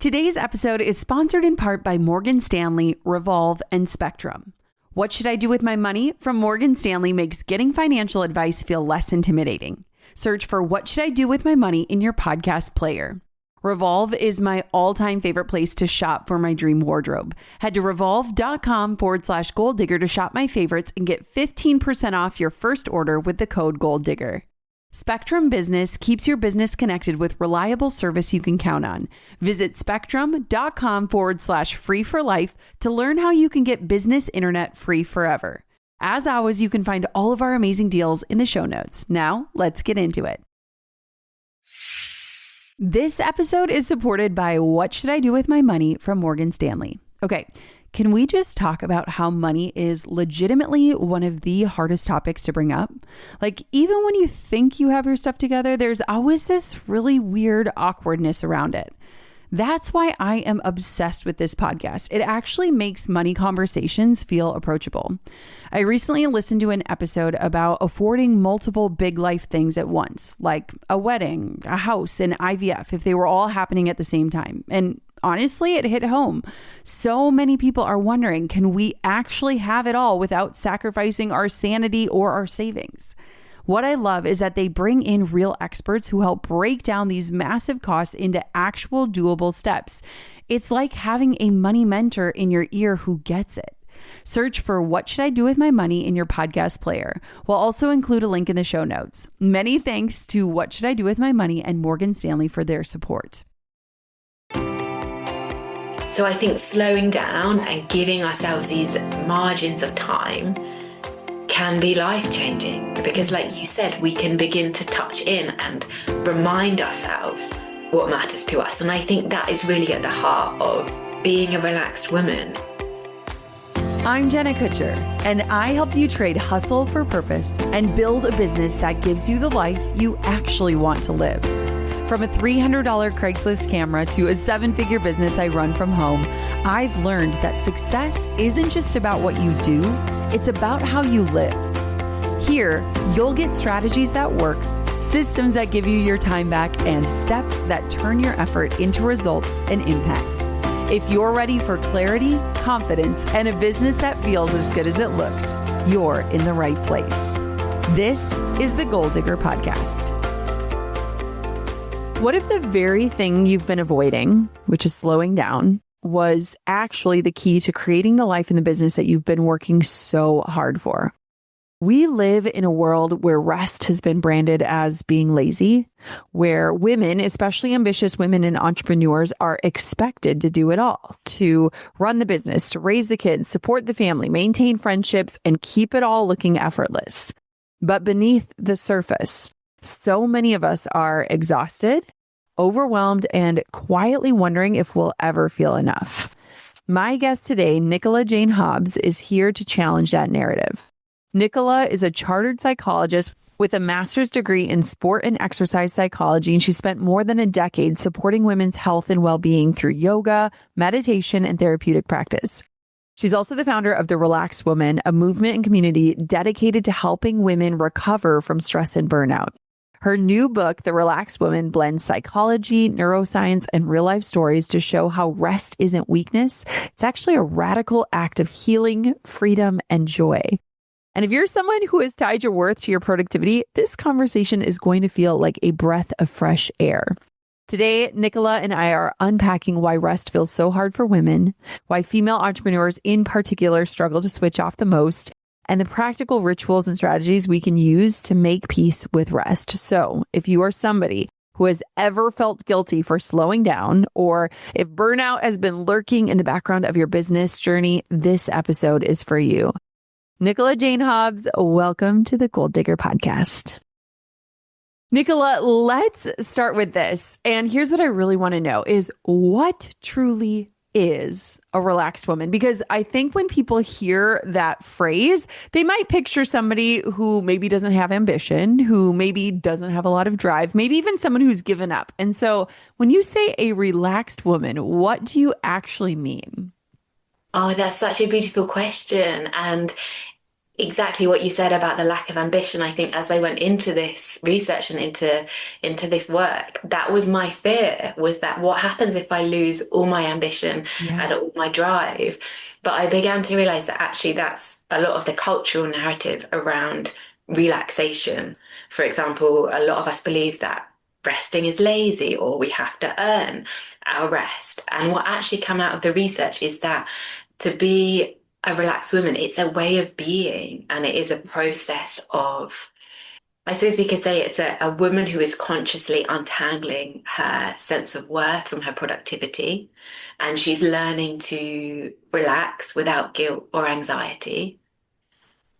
Today's episode is sponsored in part by Morgan Stanley, Revolve, and Spectrum. What should I do with my money from Morgan Stanley makes getting financial advice feel less intimidating. Search for What Should I Do With My Money in your podcast player. Revolve is my all-time favorite place to shop for my dream wardrobe. Head to revolve.com/goaldigger to shop my favorites and get 15% off your first order with the code GOALDIGGER. Spectrum Business keeps your business connected with reliable service you can count on. Visit spectrum.com/free for life to learn how you can get business internet free forever. As always, you can find all of our amazing deals in the show notes. Now, let's get into it. This episode is supported by What Should I Do With My Money from Morgan Stanley. Okay, can we just talk about how money is legitimately one of the hardest topics to bring up? Like, even when you think you have your stuff together, there's always this really weird awkwardness around it. That's why I am obsessed with this podcast. It actually makes money conversations feel approachable. I recently listened to an episode about affording multiple big life things at once, like a wedding, a house, and IVF, if they were all happening at the same time. And honestly, it hit home. So many people are wondering, can we actually have it all without sacrificing our sanity or our savings? What I love is that they bring in real experts who help break down these massive costs into actual doable steps. It's like having a money mentor in your ear who gets it. Search for What Should I Do With My Money in your podcast player. We'll also include a link in the show notes. Many thanks to What Should I Do With My Money and Morgan Stanley for their support. So I think slowing down and giving ourselves these margins of time can be life-changing, because like you said, we can begin to touch in and remind ourselves what matters to us. And I think that is really at the heart of being a relaxed woman. I'm Jenna Kutcher, and I help you trade hustle for purpose and build a business that gives you the life you actually want to live. From a $300 Craigslist camera to a 7-figure business I run from home, I've learned that success isn't just about what you do, it's about how you live. Here, you'll get strategies that work, systems that give you your time back, and steps that turn your effort into results and impact. If you're ready for clarity, confidence, and a business that feels as good as it looks, you're in the right place. This is the Goal Digger Podcast. What if the very thing you've been avoiding, which is slowing down, was actually the key to creating the life and the business that you've been working so hard for? We live in a world where rest has been branded as being lazy, where women, especially ambitious women and entrepreneurs, are expected to do it all, to run the business, to raise the kids, support the family, maintain friendships, and keep it all looking effortless. But beneath the surface, so many of us are exhausted, overwhelmed, and quietly wondering if we'll ever feel enough. My guest today, Nicola Jane Hobbs, is here to challenge that narrative. Nicola is a chartered psychologist with a master's degree in sport and exercise psychology, and she spent more than a decade supporting women's health and well-being through yoga, meditation, and therapeutic practice. She's also the founder of The Relaxed Woman, a movement and community dedicated to helping women recover from stress and burnout. Her new book, The Relaxed Woman, blends psychology, neuroscience, and real-life stories to show how rest isn't weakness. It's actually a radical act of healing, freedom, and joy. And if you're someone who has tied your worth to your productivity, this conversation is going to feel like a breath of fresh air. Today, Nicola and I are unpacking why rest feels so hard for women, why female entrepreneurs in particular struggle to switch off the most, and the practical rituals and strategies we can use to make peace with rest. So if you are somebody who has ever felt guilty for slowing down, or if burnout has been lurking in the background of your business journey, this episode is for you. Nicola Jane Hobbs, welcome to the Goal Digger Podcast. Nicola, let's start with this. And here's what I really want to know is what truly is a relaxed woman? Because I think when people hear that phrase, they might picture somebody who maybe doesn't have ambition, who maybe doesn't have a lot of drive, maybe even someone who's given up. And so when you say a relaxed woman, what do you actually mean? Oh, that's such a beautiful question. And exactly what you said about the lack of ambition. I think as I went into this research and into this work, that was my fear, was that what happens if I lose all my ambition Yeah. and all my drive? But I began to realize that actually that's a lot of the cultural narrative around relaxation. For example, a lot of us believe that resting is lazy or we have to earn our rest. And what actually came out of the research is that to be a relaxed woman, it's a way of being and it is a process of, I suppose we could say it's a woman who is consciously untangling her sense of worth from her productivity. And she's learning to relax without guilt or anxiety.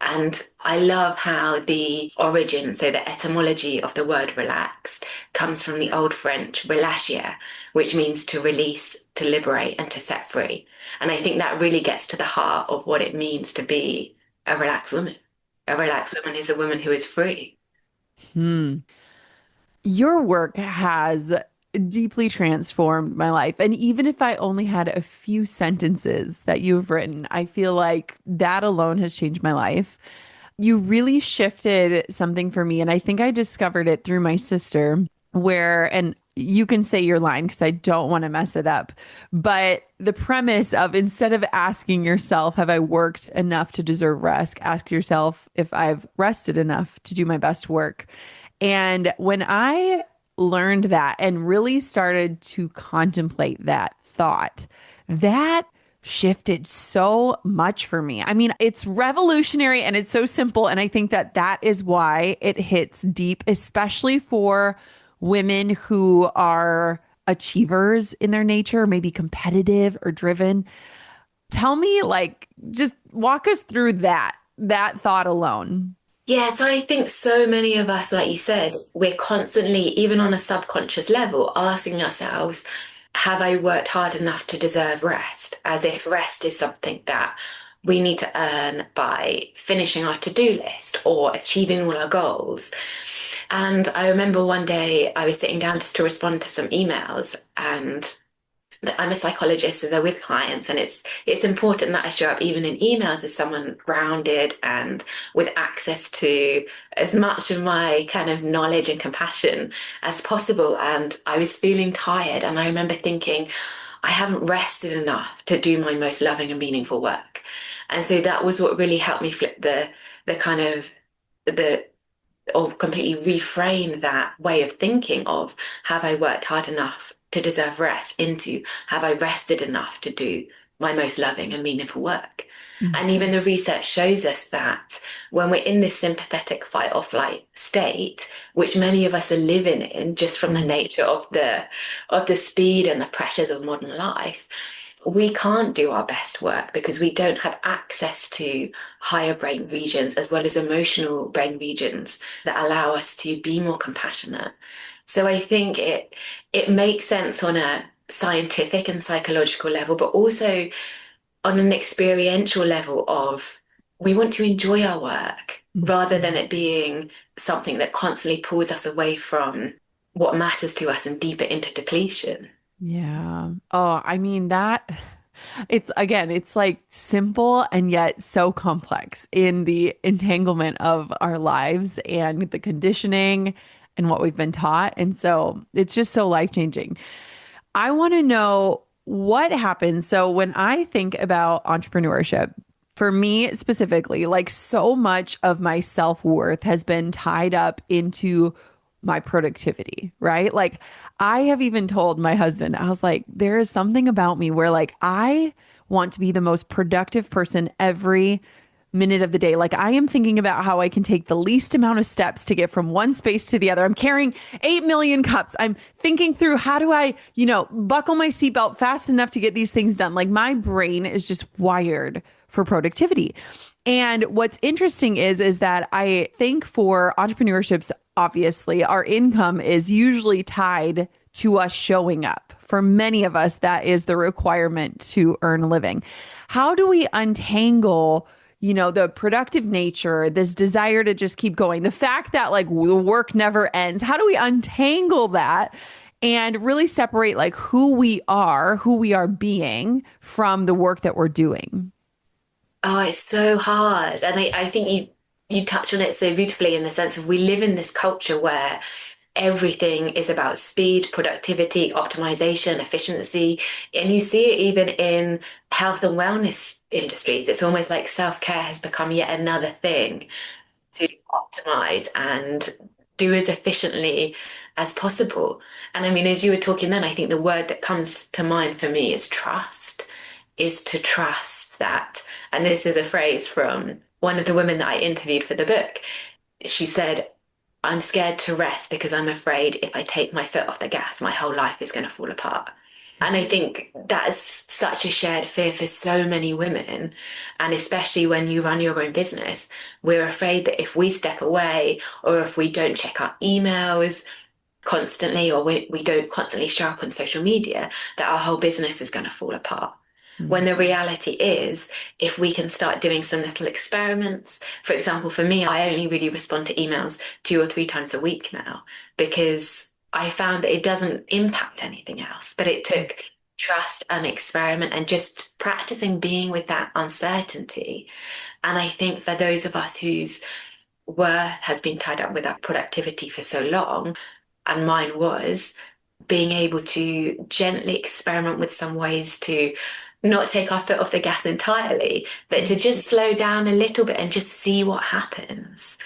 And I love how the origin, so the etymology of the word relaxed, comes from the Old French relâcher, which means to release, to liberate, and to set free. And I think that really gets to the heart of what it means to be a relaxed woman. A relaxed woman is a woman who is free. Hmm. Your work has deeply transformed my life. And even if I only had a few sentences that you've written, I feel like that alone has changed my life. You really shifted something for me. And I think I discovered it through my sister, where, and you can say your line because I don't want to mess it up. But the premise of instead of asking yourself, have I worked enough to deserve rest? Ask yourself if I've rested enough to do my best work. And when I learned that and really started to contemplate that thought, that shifted so much for me. I mean, it's revolutionary and it's so simple. And I think that that is why it hits deep, especially for women who are achievers in their nature, maybe competitive or driven. Tell me, like, just walk us through that thought alone. Yeah, so I think so many of us, like you said, we're constantly, even on a subconscious level, asking ourselves, have I worked hard enough to deserve rest? As if rest is something that we need to earn by finishing our to-do list or achieving all our goals. And I remember one day I was sitting down just to respond to some emails and I'm a psychologist, so they're with clients, and it's important that I show up even in emails as someone grounded and with access to as much of my kind of knowledge and compassion as possible. And I was feeling tired, and I remember thinking, I haven't rested enough to do my most loving and meaningful work. And so that was what really helped me flip the kind of the or completely reframe that way of thinking of have I worked hard enough to deserve rest into have I rested enough to do my most loving and meaningful work. Mm. And even the research shows us that when we're in this sympathetic fight or flight state, which many of us are living in just from the nature of the speed and the pressures of modern life, we can't do our best work because we don't have access to higher brain regions as well as emotional brain regions that allow us to be more compassionate. So I think it makes sense on a scientific and psychological level, but also on an experiential level of we want to enjoy our work rather than it being something that constantly pulls us away from what matters to us and deeper into depletion. Yeah. Oh, I mean, that it's again, it's like simple and yet so complex in the entanglement of our lives and the conditioning and what we've been taught. And so it's just so life-changing. I want to know what happens. So when I think about entrepreneurship, for me specifically, like so much of my self-worth has been tied up into my productivity, right? Like I have even told my husband, I was like, there is something about me where like I want to be the most productive person every minute of the day. Like I am thinking about how I can take the least amount of steps to get from one space to the other. I'm carrying 8 million cups. I'm thinking through how do I, buckle my seatbelt fast enough to get these things done. Like my brain is just wired for productivity. And what's interesting is that I think for entrepreneurships, obviously, our income is usually tied to us showing up. For many of us, that is the requirement to earn a living. How do we untangle, the productive nature, this desire to just keep going, the fact that like the work never ends? How do we untangle that and really separate like who we are being from the work that we're doing? Oh, it's so hard. And I think you touch on it so beautifully in the sense of we live in this culture where everything is about speed, productivity, optimization, efficiency. And you see it even in health and wellness industries. It's almost like self-care has become yet another thing to optimize and do as efficiently as possible. And I mean, as you were talking then, I think the word that comes to mind for me is trust, is to trust that. And this is a phrase from one of the women that I interviewed for the book. She said, I'm scared to rest because I'm afraid if I take my foot off the gas, my whole life is going to fall apart. And I think that is such a shared fear for so many women. And especially when you run your own business, we're afraid that if we step away or if we don't check our emails constantly or we don't constantly show up on social media, that our whole business is going to fall apart. When the reality is, if we can start doing some little experiments, for example, for me, I only really respond to emails 2 or 3 times a week now because I found that it doesn't impact anything else. But it took trust and experiment and just practicing being with that uncertainty. And I think for those of us whose worth has been tied up with our productivity for so long, and mine was, being able to gently experiment with some ways to not take our foot off the gas entirely, but to just slow down a little bit and just see what happens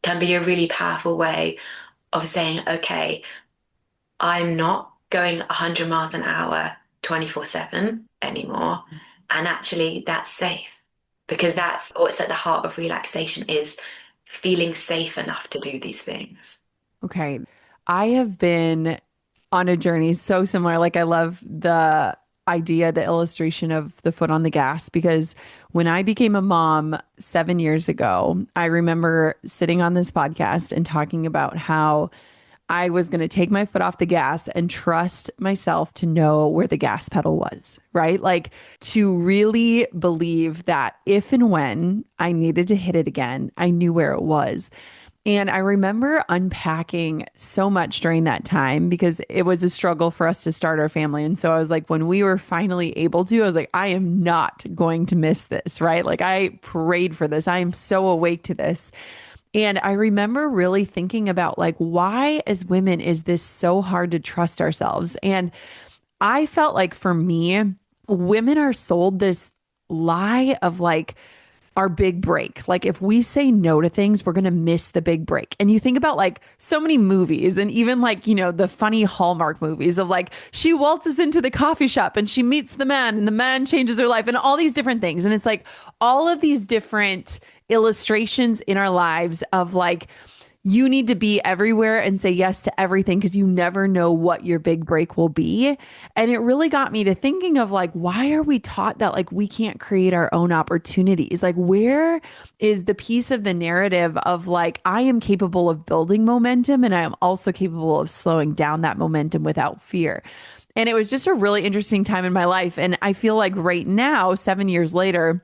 can be a really powerful way of saying, okay, I'm not going 100 miles an hour 24/7 anymore. And actually, that's safe because that's what's at the heart of relaxation is feeling safe enough to do these things. Okay. I have been on a journey so similar. Like, I love the idea, the illustration of the foot on the gas, because when I became a mom 7 years ago, I remember sitting on this podcast and talking about how I was going to take my foot off the gas and trust myself to know where the gas pedal was, right? Like, to really believe that if and when I needed to hit it again, I knew where it was. And I remember unpacking so much during that time because it was a struggle for us to start our family. And so I was like, when we were finally able to, I was like, I am not going to miss this, right? Like, I prayed for this. I am so awake to this. And I remember really thinking about, like, why as women is this so hard to trust ourselves? And I felt like for me, women are sold this lie of like, our big break. Like, if we say no to things, we're going to miss the big break. And you think about like so many movies and even like, the funny Hallmark movies of like, she waltzes into the coffee shop and she meets the man and the man changes her life and all these different things. And it's like all of these different illustrations in our lives of like, you need to be everywhere and say yes to everything because you never know what your big break will be. And it really got me to thinking of like, why are we taught that like we can't create our own opportunities? Like, where is the piece of the narrative of like, I am capable of building momentum and I am also capable of slowing down that momentum without fear? And it was just a really interesting time in my life. And I feel like right now, 7 years later,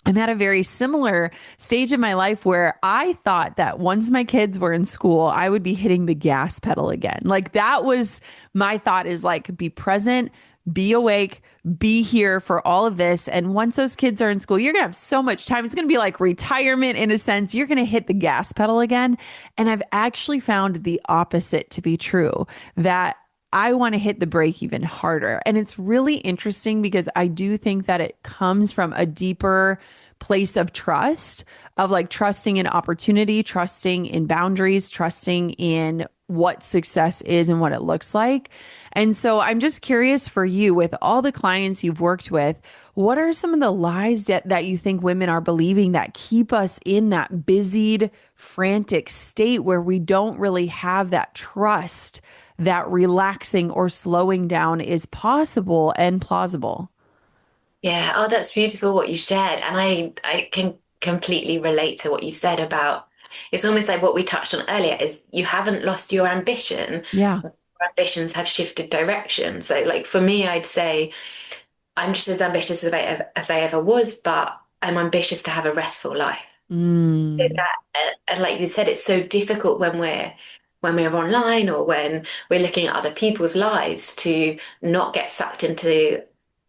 I'm at a very similar stage of my life where I thought that once my kids were in school, I would be hitting the gas pedal again. Like, that was my thought, is like, be present, be awake, be here for all of this. And once those kids are in school, you're going to have so much time. It's going to be like retirement in a sense. You're going to hit the gas pedal again. And I've actually found the opposite to be true, that I want to hit the brake even harder. And it's really interesting because I do think that it comes from a deeper place of trust, of like trusting in opportunity, trusting in boundaries, trusting in what success is and what it looks like. And so I'm just curious for you, with all the clients you've worked with, what are some of the lies that you think women are believing that keep us in that busied, frantic state where we don't really have that trust that relaxing or slowing down is possible and plausible? Yeah, oh, that's beautiful what you shared. And I can completely relate to what you said about it's almost like what we touched on earlier is you haven't lost your ambition. Yeah. Your ambitions have shifted direction. So like for me, I'd say I'm just as ambitious as I ever was, but I'm ambitious to have a restful life. Mm. That and like you said, it's so difficult when we're online or when we're looking at other people's lives to not get sucked into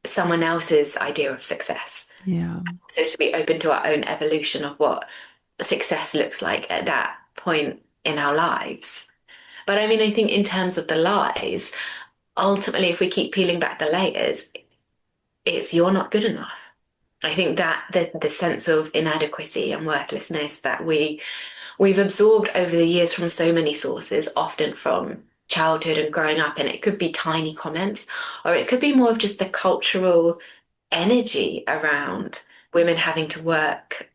someone else's idea of success. Yeah. So to be open to our own evolution of what success looks like at that point in our lives. But I mean, I think in terms of the lies, ultimately, if we keep peeling back the layers, it's you're not good enough. I think that the sense of inadequacy and worthlessness that we've absorbed over the years from so many sources, often from childhood and growing up, and it could be tiny comments, or it could be more of just the cultural energy around women having to work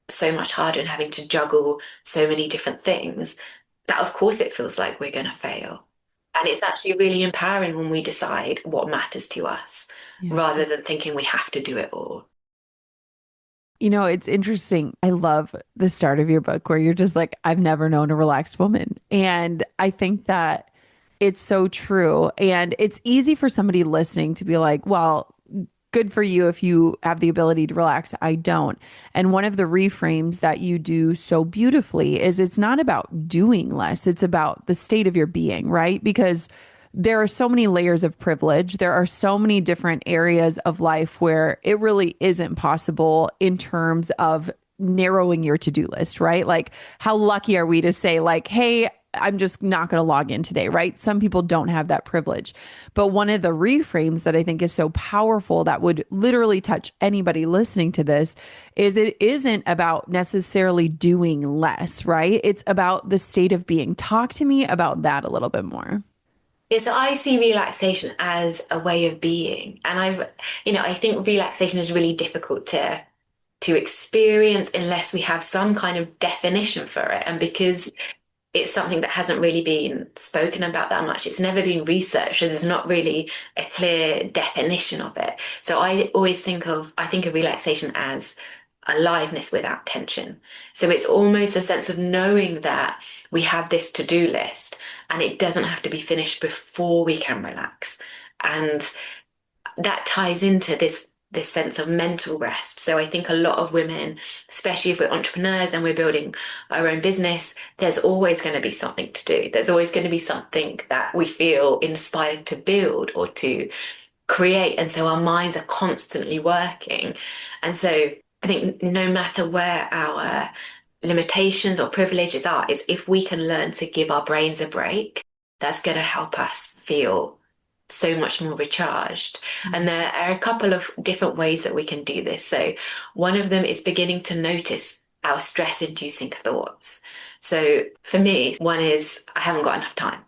so much harder and having to juggle so many different things, that of course it feels like we're going to fail. And it's actually really empowering when we decide what matters to us Yeah. rather than thinking we have to do it all. You know, it's interesting. I love the start of your book where you're just like, I've never known a relaxed woman. And I think that it's so true. And it's easy for somebody listening to be like, well, good for you if you have the ability to relax. I don't. And one of the reframes that you do so beautifully is it's not about doing less, it's about the state of your being, right? Because there are so many layers of privilege. There are so many different areas of life where it really isn't possible in terms of narrowing your to-do list, right? Like, how lucky are we to say, like, hey, I'm just not going to log in today, right? Some people don't have that privilege. But one of the reframes that I think is so powerful that would literally touch anybody listening to this is it isn't about necessarily doing less, right? It's about the state of being. Talk to me about that a little bit more. Yeah, so I see relaxation as a way of being. And I think relaxation is really difficult to experience unless we have some kind of definition for it. And because it's something that hasn't really been spoken about that much. It's never been researched, so there's not really a clear definition of it. So I think of relaxation as aliveness without tension. So it's almost a sense of knowing that we have this to-do list and it doesn't have to be finished before we can relax. And that ties into this sense of mental rest. So I think a lot of women, especially if we're entrepreneurs and we're building our own business, there's always going to be something to do. There's always going to be something that we feel inspired to build or to create. And so our minds are constantly working. And so I think no matter where our limitations or privileges are, is if we can learn to give our brains a break, that's going to help us feel so much more recharged. And there are a couple of different ways that we can do this. So one of them is beginning to notice our stress-inducing thoughts. So for me, one is I haven't got enough time.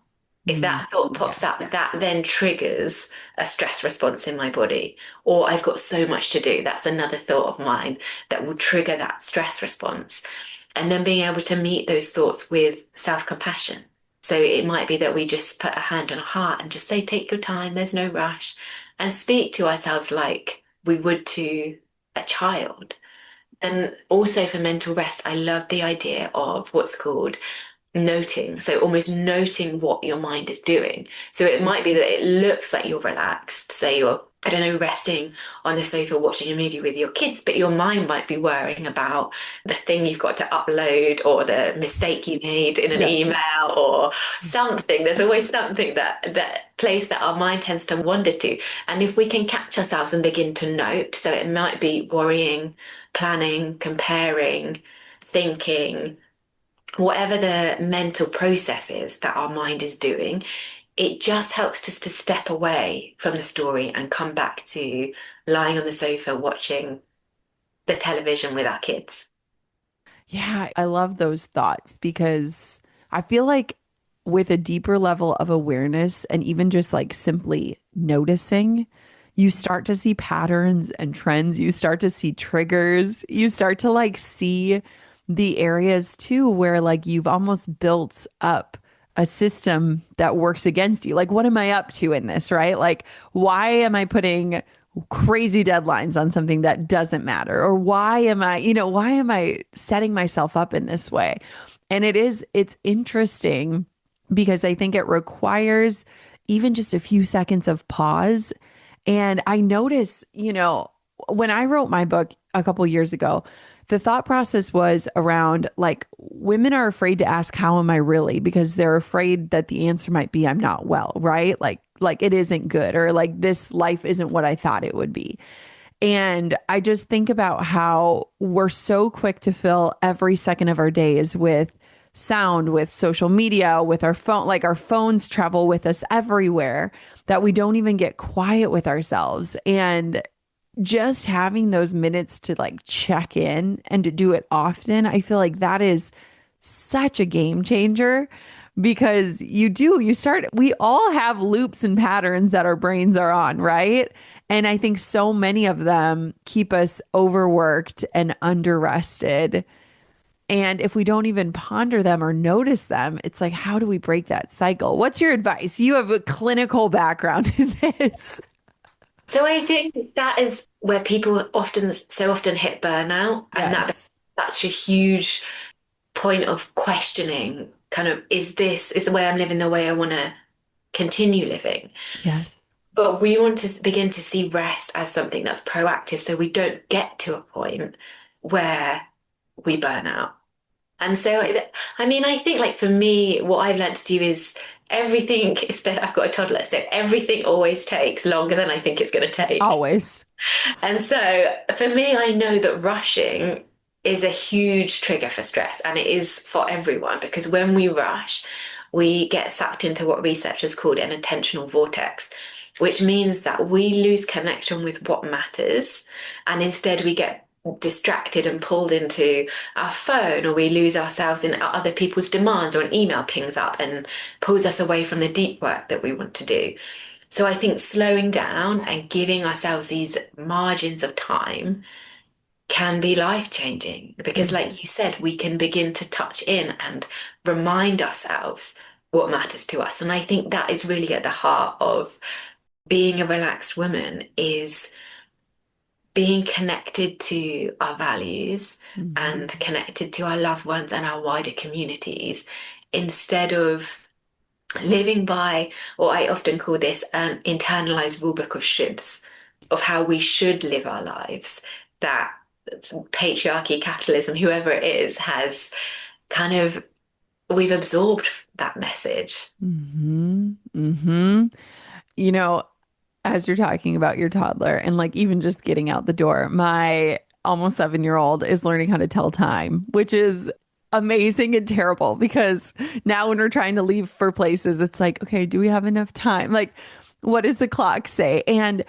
If that thought pops up, that then triggers a stress response in my body. Or I've got so much to do. That's another thought of mine that will trigger that stress response. And then being able to meet those thoughts with self-compassion. So it might be that we just put a hand on our heart and just say, take your time, there's no rush, and speak to ourselves like we would to a child. And also for mental rest, I love the idea of what's called noting. So almost noting what your mind is doing. So it might be that it looks like you're relaxed. Say you're, I don't know, resting on the sofa watching a movie with your kids, but your mind might be worrying about the thing you've got to upload or the mistake you made in an Yeah. email or something. There's always something that place that our mind tends to wander to. And if we can catch ourselves and begin to note, so it might be worrying, planning, comparing, thinking, whatever the mental process is that our mind is doing, it just helps us to step away from the story and come back to lying on the sofa watching the television with our kids. Yeah, I love those thoughts because I feel like with a deeper level of awareness and even just like simply noticing, you start to see patterns and trends. You start to see triggers. You start to like see the areas too where like you've almost built up a system that works against you. Like, what am I up to in this, right? Like, why am I putting crazy deadlines on something that doesn't matter? Or why am I setting myself up in this way? And it's interesting because I think it requires even just a few seconds of pause. And I notice, when I wrote my book a couple years ago, the thought process was around like women are afraid to ask, how am I really? Because they're afraid that the answer might be, I'm not well, right? Like it isn't good, or like this life isn't what I thought it would be. And I just think about how we're so quick to fill every second of our days with sound, with social media, with our phone. Like our phones travel with us everywhere, that we don't even get quiet with ourselves. And just having those minutes to like check in and to do it often, I feel like that is such a game changer, because we all have loops and patterns that our brains are on, right? And I think so many of them keep us overworked and under-rested. And if we don't even ponder them or notice them, it's like, how do we break that cycle? What's your advice? You have a clinical background in this. So I think that is where people so often hit burnout, and that Yes. such a huge point of questioning, kind of, is the way I'm living the way I want to continue living? Yes. But we want to begin to see rest as something that's proactive so we don't get to a point where we burn out. And so, I mean, I think like for me, what I've learned to do is everything, especially I've got a toddler, so everything always takes longer than I think it's going to take. Always. And so for me, I know that rushing is a huge trigger for stress, and it is for everyone because when we rush, we get sucked into what researchers called an attentional vortex, which means that we lose connection with what matters, and instead we get distracted and pulled into our phone, or we lose ourselves in other people's demands, or an email pings up and pulls us away from the deep work that we want to do. So I think slowing down and giving ourselves these margins of time can be life changing because, Mm. like you said, we can begin to touch in and remind ourselves what matters to us. And I think that is really at the heart of being a relaxed woman, is being connected to our values Mhm. and connected to our loved ones and our wider communities instead of living by what I often call this an internalized rulebook of shoulds, of how we should live our lives, that patriarchy, capitalism, whoever it is, has kind of, we've absorbed that message. Hmm. Hmm. You know, as you're talking about your toddler and like even just getting out the door, my almost 7-year-old is learning how to tell time, which is amazing and terrible because now when we're trying to leave for places, it's like, okay, do we have enough time? Like, what does the clock say? And,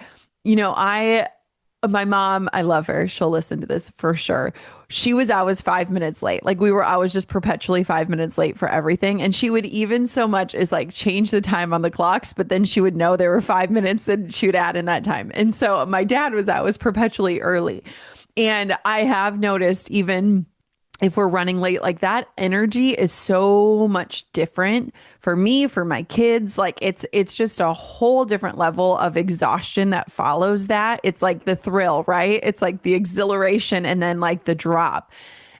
my mom, I love her. She'll listen to this for sure. She was always 5 minutes late. Like I was just perpetually 5 minutes late for everything. And she would even so much as like change the time on the clocks, but then she would know there were 5 minutes and she would add in that time. And so my dad was perpetually early. And I have noticed even if we're running late like that, energy is so much different for me, for my kids. Like it's just a whole different level of exhaustion that follows that. It's like the thrill, right? It's like the exhilaration and then like the drop.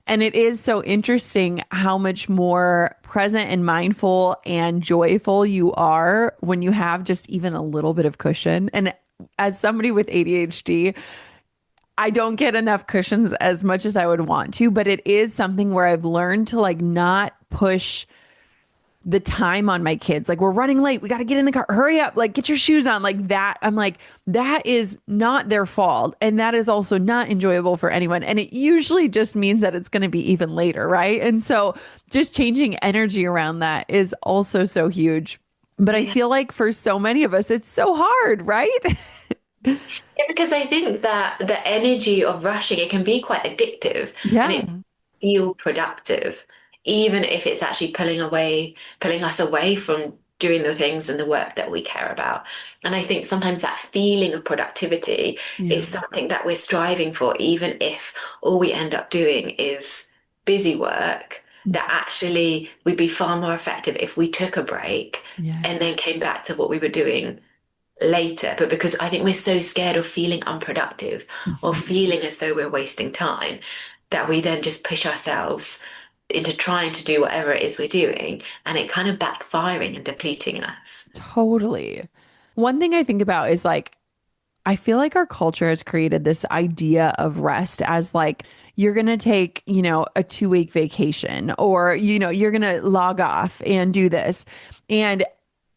And it is so interesting how much more present and mindful and joyful you are when you have just even a little bit of cushion. And as somebody with ADHD, I don't get enough cushions as much as I would want to, but it is something where I've learned to like not push the time on my kids. Like, we're running late. We got to get in the car. Hurry up. Like, get your shoes on. Like that. I'm like, that is not their fault. And that is also not enjoyable for anyone. And it usually just means that it's going to be even later. Right. And so just changing energy around that is also so huge. But I Yeah. feel like for so many of us, it's so hard. Right. Yeah, because I think that the energy of rushing, it can be quite addictive and Yeah. it feel productive, even if it's actually pulling us away from doing the things and the work that we care about. And I think sometimes that feeling of productivity Yeah. is something that we're striving for, even if all we end up doing is busy work, that actually we'd be far more effective if we took a break and Yes. then came back to what we were doing later. But because I think we're so scared of feeling unproductive or Mhm. feeling as though we're wasting time, that we then just push ourselves into trying to do whatever it is we're doing, and it kind of backfiring and depleting us. Totally. One thing I think about is like, I feel like our culture has created this idea of rest as like, you're going to take, a 2 week vacation or, you're going to log off and do this. And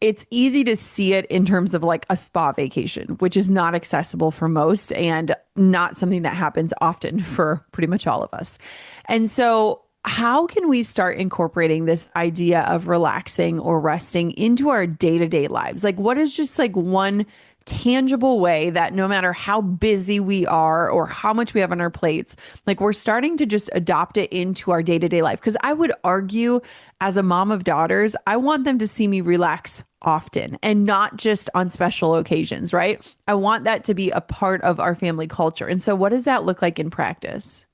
it's easy to see it in terms of like a spa vacation, which is not accessible for most and not something that happens often for pretty much all of us. And so, how can we start incorporating this idea of relaxing or resting into our day to day lives? Like, what is just like one tangible way that no matter how busy we are or how much we have on our plates, like we're starting to just adopt it into our day to day life? Because I would argue, as a mom of daughters, I want them to see me relax often and not just on special occasions, right? I want that to be a part of our family culture. And so, what does that look like in practice?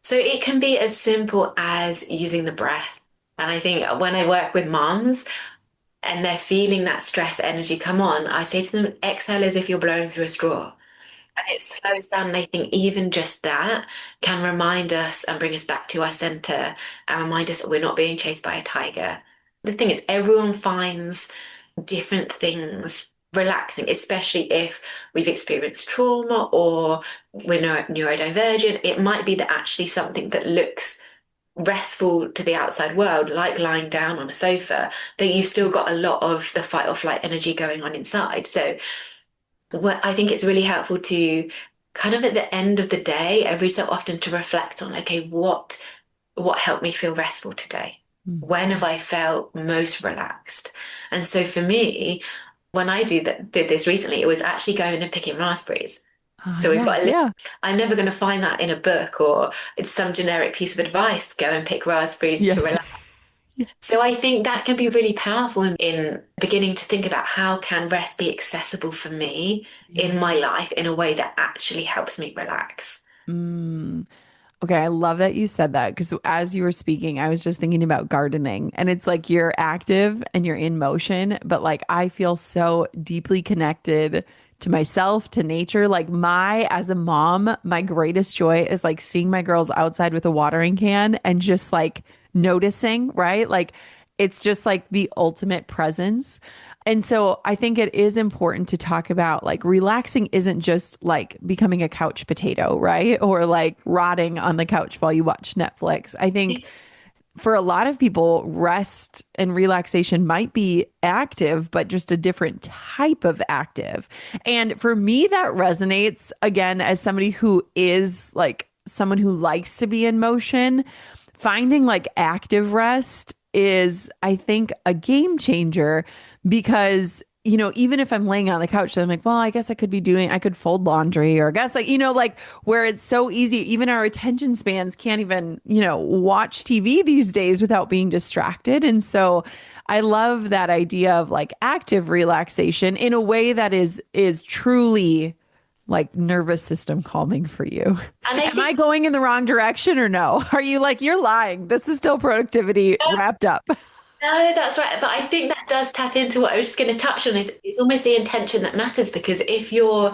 So it can be as simple as using the breath. And I think when I work with moms and they're feeling that stress energy come on, I say to them, exhale as if you're blowing through a straw. And it slows down. And I think even just that can remind us and bring us back to our center and remind us that we're not being chased by a tiger. The thing is, everyone finds different things relaxing, especially if we've experienced trauma or we're neurodivergent. It might be that actually something that looks restful to the outside world, like lying down on a sofa, that you've still got a lot of the fight or flight energy going on inside. So what I think it's really helpful to kind of at the end of the day, every so often to reflect on, okay, what helped me feel restful today? When have I felt most relaxed? And so for me, when I did this recently, it was actually going and picking raspberries. So we've Yeah, got a list. yeah. I'm never going to find that in a book or it's some generic piece of advice. Go and pick raspberries to Yes. relax. So I think that can be really powerful in beginning to think about how can rest be accessible for me Yeah. in my life in a way that actually helps me relax. Mm. Okay, I love that you said that because as you were speaking, I was just thinking about gardening and it's like you're active and you're in motion, but like I feel so deeply connected to myself, to nature. Like as a mom, my greatest joy is like seeing my girls outside with a watering can and just like noticing, right? Like it's just like the ultimate presence. And so I think it is important to talk about like relaxing isn't just like becoming a couch potato, right? Or like rotting on the couch while you watch Netflix. I think for a lot of people, rest and relaxation might be active, but just a different type of active. And for me, that resonates again as somebody who is like someone who likes to be in motion. Finding like active rest is, I think, a game changer because even if I'm laying on the couch, I'm like, well, I guess I could fold laundry or I guess like, like where it's so easy, even our attention spans can't even, watch TV these days without being distracted. And so I love that idea of like active relaxation in a way that is truly like nervous system calming for you. And I Am I think going in the wrong direction or no? Are you like, you're lying? This is still productivity wrapped up. no, that's right. But I think that does tap into what I was just going to touch on is it's almost the intention that matters because if you're,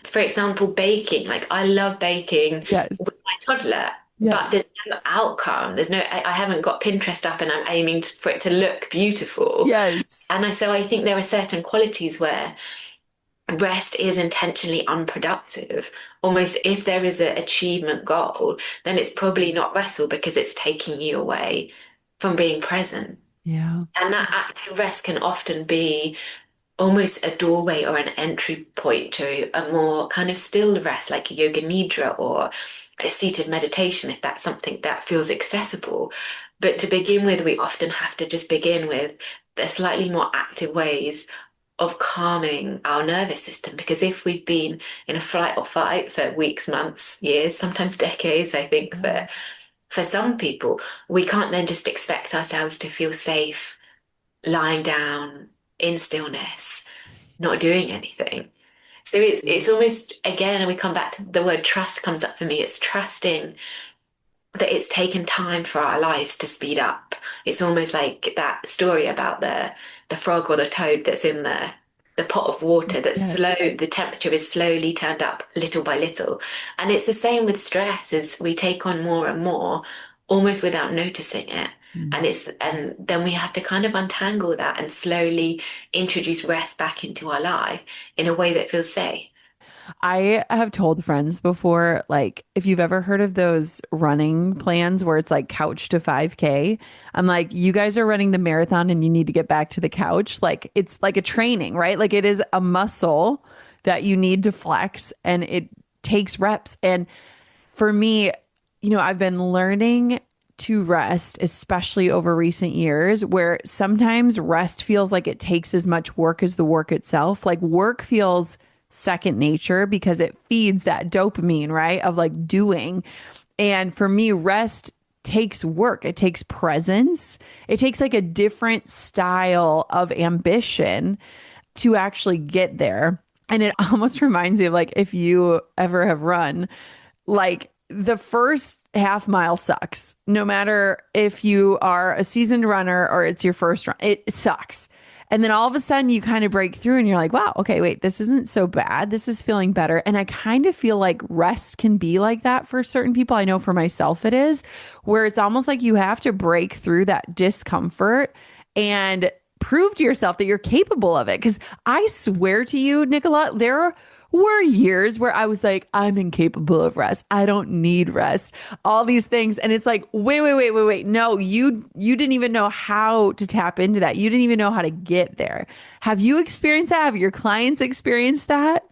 for example, baking, like I love baking Yes. with my toddler, but Yes. there's no outcome. I haven't got Pinterest up and I'm aiming for it to look beautiful. Yes. So I think there are certain qualities where rest is intentionally unproductive. Almost if there is an achievement goal, then it's probably not restful because it's taking you away from being present. Yeah. And that active rest can often be almost a doorway or an entry point to a more kind of still rest, like yoga nidra or a seated meditation, if that's something that feels accessible. But to begin with, we often have to just begin with the slightly more active ways of calming our nervous system. Because if we've been in a flight or fight for weeks, months, years, sometimes decades, I think for some people, we can't then just expect ourselves to feel safe lying down in stillness, not doing anything. So it's almost again, and we come back to the word trust comes up for me. It's trusting that it's taken time for our lives to speed up. It's almost like that story about the frog or the toad that's in the pot of water that's Yes. slow, the temperature is slowly turned up little by little. And it's the same with stress as we take on more and more, almost without noticing it. Mm. And then we have to kind of untangle that and slowly introduce rest back into our life in a way that feels safe. I have told friends before, like, if you've ever heard of those running plans where it's like couch to 5K, I'm like, you guys are running the marathon and you need to get back to the couch. Like, it's like a training, right? Like, it is a muscle that you need to flex and it takes reps. And for me, I've been learning to rest, especially over recent years, where sometimes rest feels like it takes as much work as the work itself. Like work feels second nature because it feeds that dopamine, right? Of like doing. And for me, rest takes work, it takes presence, it takes like a different style of ambition to actually get there. And it almost reminds me of like if you ever have run, like the first half mile sucks. No matter if you are a seasoned runner or it's your first run, it sucks. And then all of a sudden you kind of break through and you're like, wow, okay, wait, this isn't so bad. This is feeling better. And I kind of feel like rest can be like that for certain people. I know for myself it is, where it's almost like you have to break through that discomfort and prove to yourself that you're capable of it. Because I swear to you, Nicola, there were years where I was like, I'm incapable of rest. I don't need rest. All these things. And it's like, wait. No, you didn't even know how to tap into that. You didn't even know how to get there. Have you experienced that? Have your clients experienced that?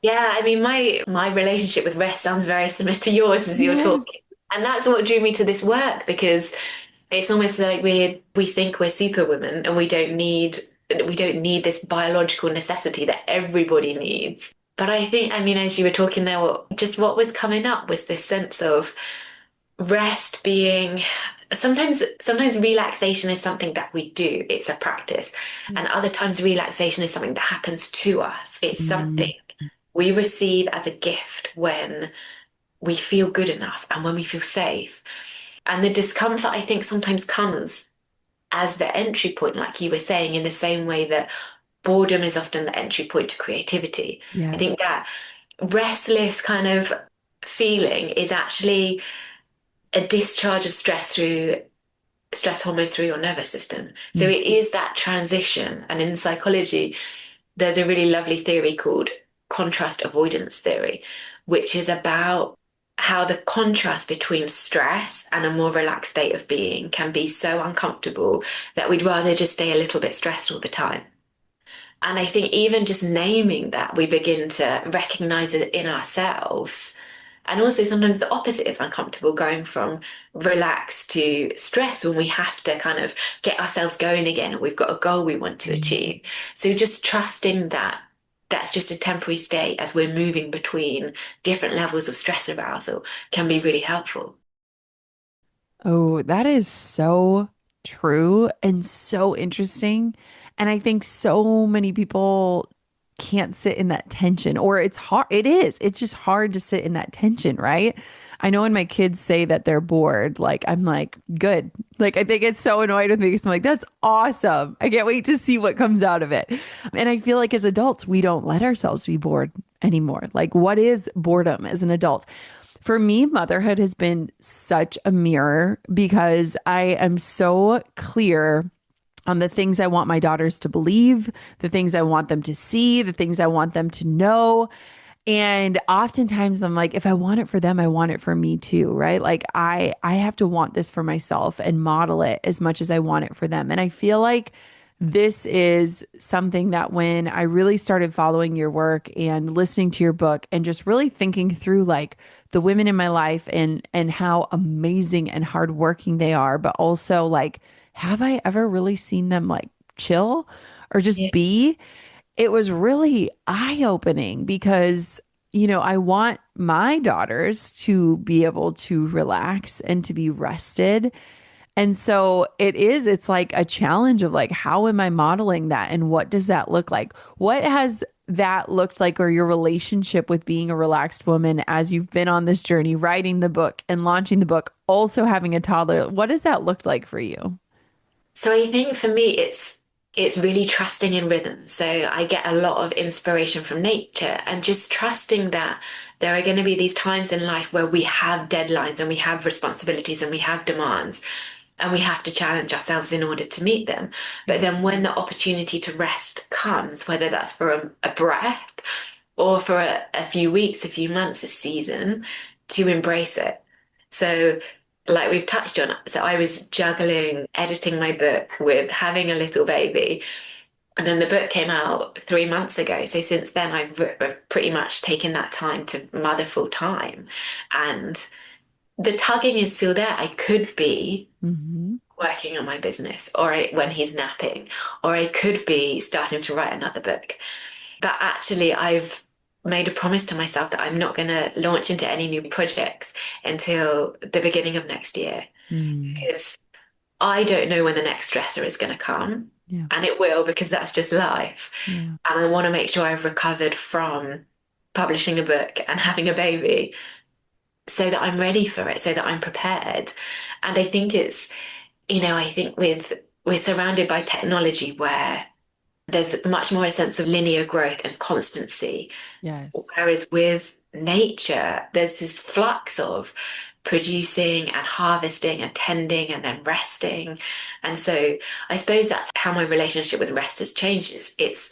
Yeah, I mean, my relationship with rest sounds very similar to yours as you're Yes. talking. And that's what drew me to this work because it's almost like we think we're superwomen and we don't need this biological necessity that everybody needs. But I think, I mean, as you were talking there, just what was coming up was this sense of rest being sometimes relaxation is something that we do, it's a practice, and other times relaxation is something that happens to us. It's Mm, something we receive as a gift when we feel good enough and when we feel safe. And the discomfort, I think, sometimes comes as the entry point, like you were saying, in the same way that boredom is often the entry point to creativity. I yes. think that restless kind of feeling is actually a discharge of stress hormones through your nervous system. So Mm, it is that transition. And in psychology, there's a really lovely theory called contrast avoidance theory, which is about how the contrast between stress and a more relaxed state of being can be so uncomfortable that we'd rather just stay a little bit stressed all the time. And I think even just naming that, we begin to recognize it in ourselves. And also, sometimes the opposite is uncomfortable, going from relaxed to stress when we have to kind of get ourselves going again and we've got a goal we want to mm. achieve. So, just trusting that that's just a temporary state as we're moving between different levels of stress arousal can be really helpful. Oh, that is so true and so interesting. And I think so many people can't sit in that tension, or it's hard. It is. It's just hard to sit in that tension, right? I know when my kids say that they're bored, like I'm like, good. Like I think it's so annoyed with me because I'm like, that's awesome. I can't wait to see what comes out of it. And I feel like as adults, we don't let ourselves be bored anymore. Like, what is boredom as an adult? For me, motherhood has been such a mirror because I am so clear on the things I want my daughters to believe, the things I want them to see, the things I want them to know. And oftentimes I'm like, if I want it for them, I want it for me too, right? Like I have to want this for myself and model it as much as I want it for them. And I feel like this is something that when I really started following your work and listening to your book and just really thinking through like the women in my life and how amazing and hardworking they are, but also like, have I ever really seen them like chill or just Yeah. be? It was really eye-opening because, I want my daughters to be able to relax and to be rested. And so it's like a challenge of like, how am I modeling that? And what does that look like? What has that looked like, or your relationship with being a relaxed woman as you've been on this journey, writing the book and launching the book, also having a toddler? What has that looked like for you? So I think for me, it's really trusting in rhythm. So I get a lot of inspiration from nature and just trusting that there are going to be these times in life where we have deadlines and we have responsibilities and we have demands and we have to challenge ourselves in order to meet them. But then when the opportunity to rest comes, whether that's for a breath or for a few weeks, a few months, a season to embrace it. So, like we've touched on, so I was juggling editing my book with having a little baby. And then the book came out 3 months ago. So since then, I've pretty much taken that time to mother full time. And the tugging is still there. I could be Mm-hmm. working on my business when he's napping, or I could be starting to write another book. But actually, I've made a promise to myself that I'm not going to launch into any new projects until the beginning of next year Mm. because I don't know when the next stressor is going to come. Yeah. And it will because that's just life. Yeah. And I want to make sure I've recovered from publishing a book and having a baby so that I'm ready for it, so that I'm prepared. And I think I think we're surrounded by technology where there's much more a sense of linear growth and constancy. Yes. Whereas with nature, there's this flux of producing and harvesting and tending and then resting. And so I suppose that's how my relationship with rest has changed. It's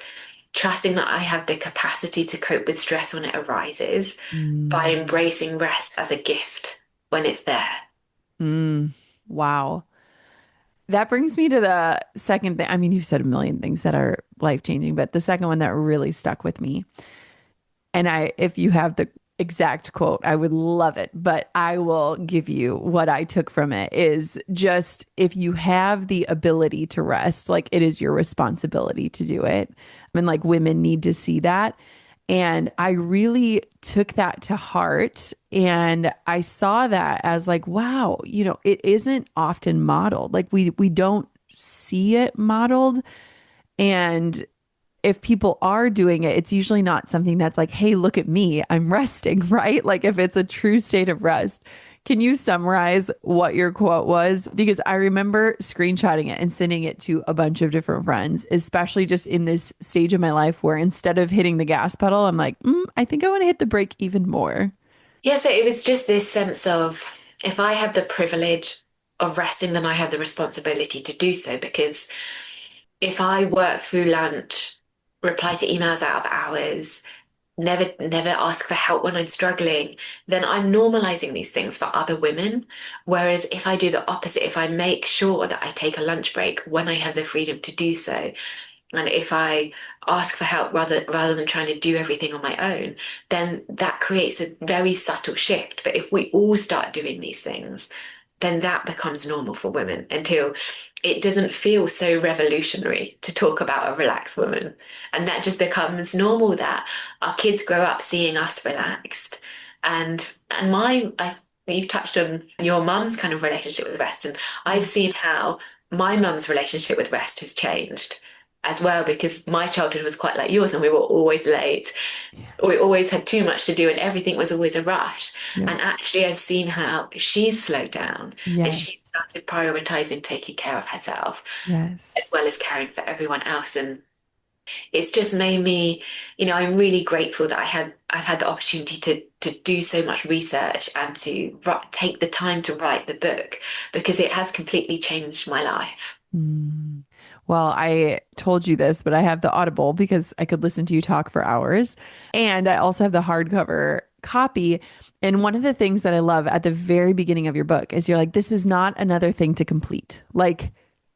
trusting that I have the capacity to cope with stress when it arises by Mm. embracing rest as a gift when it's there. Mm. Wow. That brings me to the second thing. I mean, you've said a million things that are life changing, but the second one that really stuck with me, and if you have the exact quote, I would love it, but I will give you what I took from it is just if you have the ability to rest, like it is your responsibility to do it. I mean, like women need to see that. And I really took that to heart. And I saw that as like, wow, it isn't often modeled. Like we don't see it modeled. And if people are doing it, it's usually not something that's like, hey, look at me, I'm resting, right? Like if it's a true state of rest. Can you summarize what your quote was? Because I remember screenshotting it and sending it to a bunch of different friends, especially just in this stage of my life where instead of hitting the gas pedal, I'm like, I think I want to hit the brake even more. Yeah, so it was just this sense of if I have the privilege of resting, then I have the responsibility to do so because if I work through lunch, reply to emails out of hours, never ask for help when I'm struggling, then I'm normalizing these things for other women. Whereas if I do the opposite, if I make sure that I take a lunch break when I have the freedom to do so, and if I ask for help rather than trying to do everything on my own, then that creates a very subtle shift. But if we all start doing these things, then that becomes normal for women until it doesn't feel so revolutionary to talk about a relaxed woman. And that just becomes normal that our kids grow up seeing us relaxed. And you've touched on your mum's kind of relationship with rest, and I've Yeah. seen how my mum's relationship with rest has changed as well because my childhood was quite like yours and we were always late. We always had too much to do and everything was always a rush. Yeah. And actually, I've seen how she's slowed down and Yes. she's started prioritizing taking care of herself as well as Yes. caring for everyone else. And it's just made me, I'm really grateful that I've had the opportunity to do so much research and to take the time to write the book because it has completely changed my life. Mm. Well, I told you this, but I have the Audible because I could listen to you talk for hours. And I also have the hardcover copy. And one of the things that I love at the very beginning of your book is you're like, this is not another thing to complete. Like,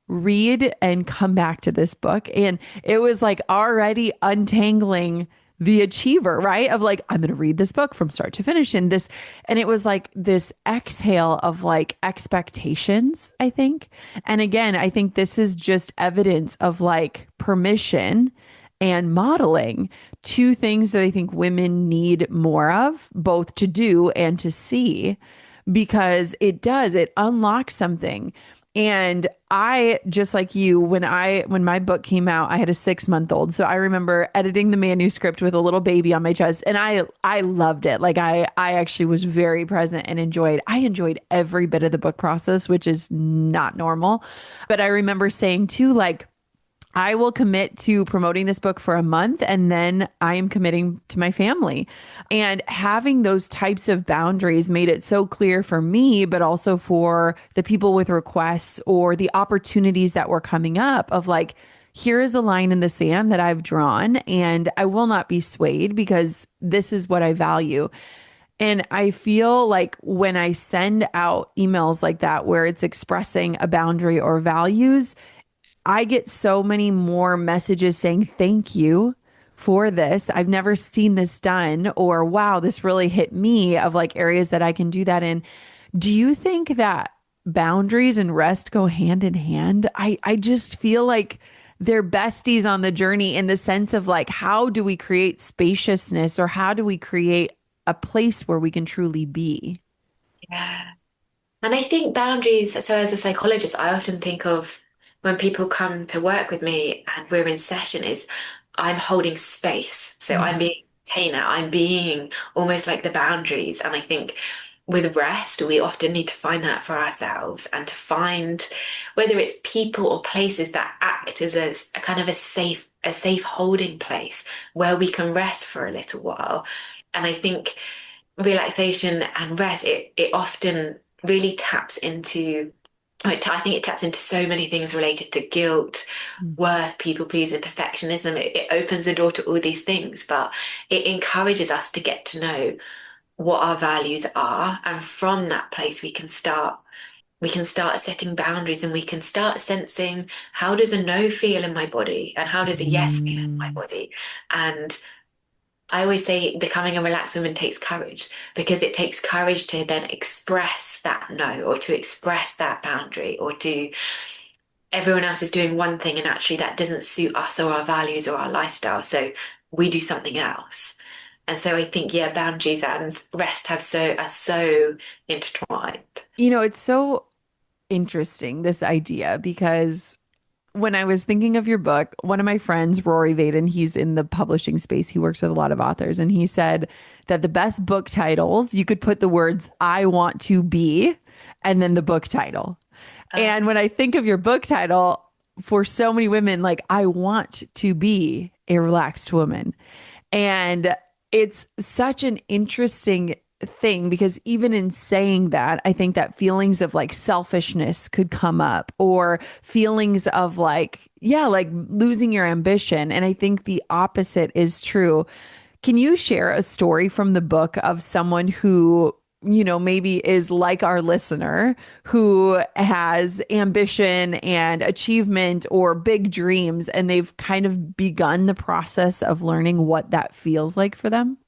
read and come back to this book. And it was like already untangling the achiever, right? Of like, I'm going to read this book from start to finish. And it was like this exhale of like expectations, I think. And again, I think this is just evidence of like permission and modeling, two things that I think women need more of, both to do and to see, because it unlocks something. And I, just like you, when my book came out, I had a 6 month old. So I remember editing the manuscript with a little baby on my chest and I loved it. Like I actually was very present and I enjoyed every bit of the book process, which is not normal. But I remember saying too, like, I will commit to promoting this book for a month and then I am committing to my family. And having those types of boundaries made it so clear for me, but also for the people with requests or the opportunities that were coming up of like, here is a line in the sand that I've drawn, and I will not be swayed because this is what I value. And I feel like when I send out emails like that, where it's expressing a boundary or values, I get so many more messages saying, thank you for this. I've never seen this done, or wow, this really hit me, of like areas that I can do that in. Do you think that boundaries and rest go hand in hand? I just feel like they're besties on the journey, in the sense of like, how do we create spaciousness, or how do we create a place where we can truly be? Yeah. And I think boundaries, so as a psychologist, I often think of when people come to work with me and we're in session is I'm holding space. So I'm Mm. being container, I'm being almost like the boundaries. And I think with rest, we often need to find that for ourselves and to find whether it's people or places that act as a kind of a safe holding place where we can rest for a little while. And I think relaxation and rest, it often really taps into, I think it taps into so many things related to guilt, worth, people pleasing, perfectionism. It opens the door to all these things, but it encourages us to get to know what our values are. And from that place, we can start setting boundaries and we can start sensing, how does a no feel in my body and how does a yes feel in my Mm. body? And I always say becoming a relaxed woman takes courage, because it takes courage to then express that no, or to express that boundary, or to everyone else is doing one thing and actually that doesn't suit us or our values or our lifestyle. So we do something else. And so I think, yeah, boundaries and rest are so intertwined. It's so interesting, this idea, because when I was thinking of your book, one of my friends, Rory Vaden, he's in the publishing space. He works with a lot of authors, and he said that the best book titles, you could put the words "I want to be" and then the book title. And when I think of your book title, for so many women, like, I want to be a relaxed woman. And it's such an interesting thing, because even in saying that, I think that feelings of like selfishness could come up, or feelings of like, yeah, like losing your ambition. And I think the opposite is true. Can you share a story from the book of someone who, maybe is like our listener, who has ambition and achievement or big dreams, and they've kind of begun the process of learning what that feels like for them?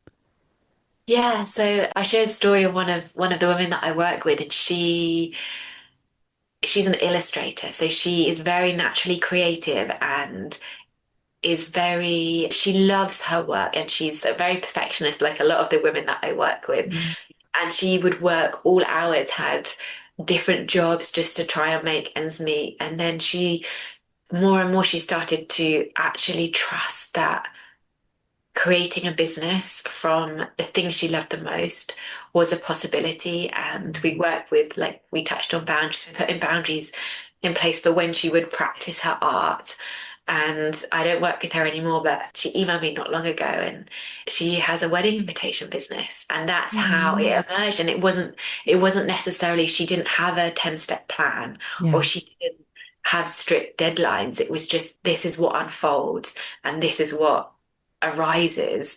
Yeah, so I share a story of one of the women that I work with, and she's an illustrator. So she is very naturally creative and she loves her work, and she's a very perfectionist, like a lot of the women that I work with. Mm. And she would work all hours, had different jobs just to try and make ends meet. And then more and more, she started to actually trust that creating a business from the thing she loved the most was a possibility. And we worked with, like, we touched on boundaries, we put in boundaries in place for when she would practice her art. And I don't work with her anymore, but she emailed me not long ago, and she has a wedding invitation business. And that's how Oh, it emerged. And it wasn't necessarily, she didn't have a 10-step plan, or yeah. she didn't have strict deadlines. It was just, this is what unfolds and this is what arises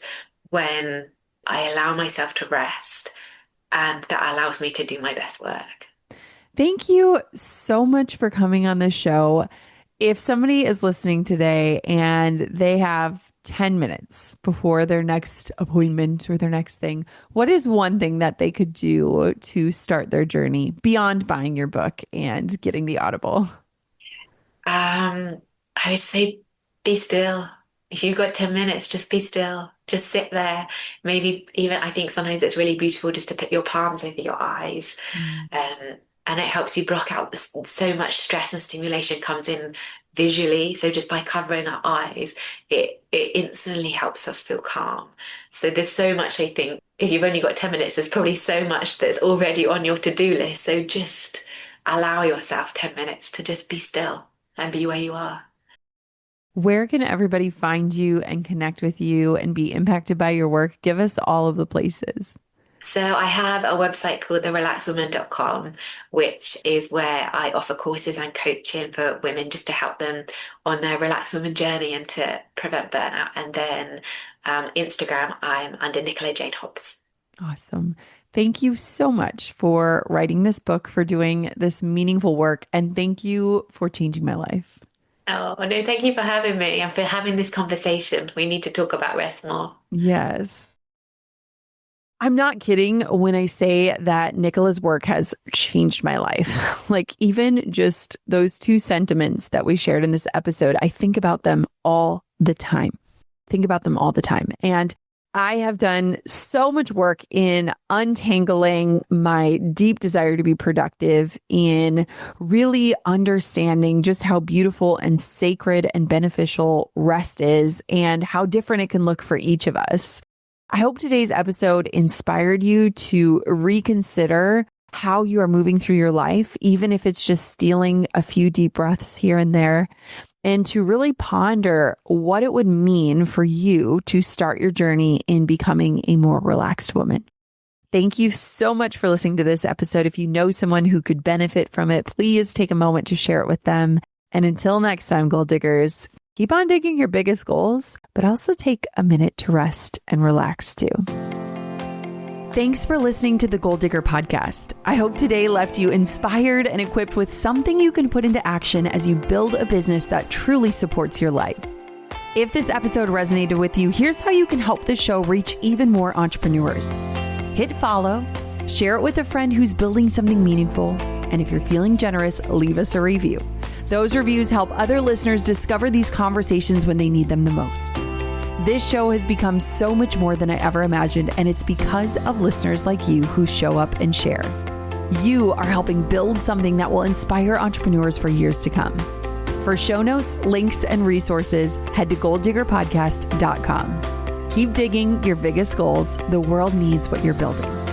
when I allow myself to rest, and that allows me to do my best work. Thank you so much for coming on this show. If somebody is listening today and they have 10 minutes before their next appointment or their next thing, what is one thing that they could do to start their journey beyond buying your book and getting the Audible? I would say be still. If you've got 10 minutes, just be still. Just sit there. Maybe even, I think sometimes it's really beautiful just to put your palms over your eyes. Mm. Um, and it helps you block out so much stress and stimulation comes in visually. So just by covering our eyes, it instantly helps us feel calm. So there's so much, I think, if you've only got 10 minutes, there's probably so much that's already on your to-do list. So just allow yourself 10 minutes to just be still and be where you are. Where can everybody find you and connect with you and be impacted by your work? Give us all of the places. So I have a website called therelaxedwoman.com, which is where I offer courses and coaching for women just to help them on their relaxed woman journey and to prevent burnout. And then Instagram, I'm under Nicola Jane Hobbs. Awesome. Thank you so much for writing this book, for doing this meaningful work, and thank you for changing my life. Oh, no, thank you for having me and for having this conversation. We need to talk about rest more. Yes. I'm not kidding when I say that Nicola's work has changed my life. Like even just those two sentiments that we shared in this episode, I think about them all the time. And I have done so much work in untangling my deep desire to be productive, in really understanding just how beautiful and sacred and beneficial rest is and how different it can look for each of us. I hope today's episode inspired you to reconsider how you are moving through your life, even if it's just stealing a few deep breaths here and there, and to really ponder what it would mean for you to start your journey in becoming a more relaxed woman. Thank you so much for listening to this episode. If you know someone who could benefit from it, please take a moment to share it with them. And until next time, goal diggers, keep on digging your biggest goals, but also take a minute to rest and relax too. Thanks for listening to the Goal Digger podcast. I hope today left you inspired and equipped with something you can put into action as you build a business that truly supports your life. If this episode resonated with you, here's how you can help the show reach even more entrepreneurs. Hit follow, share it with a friend who's building something meaningful, and if you're feeling generous, leave us a review. Those reviews help other listeners discover these conversations when they need them the most. This show has become so much more than I ever imagined, and it's because of listeners like you who show up and share. You are helping build something that will inspire entrepreneurs for years to come. For show notes, links, and resources, head to goaldiggerpodcast.com. Keep digging your biggest goals. The world needs what you're building.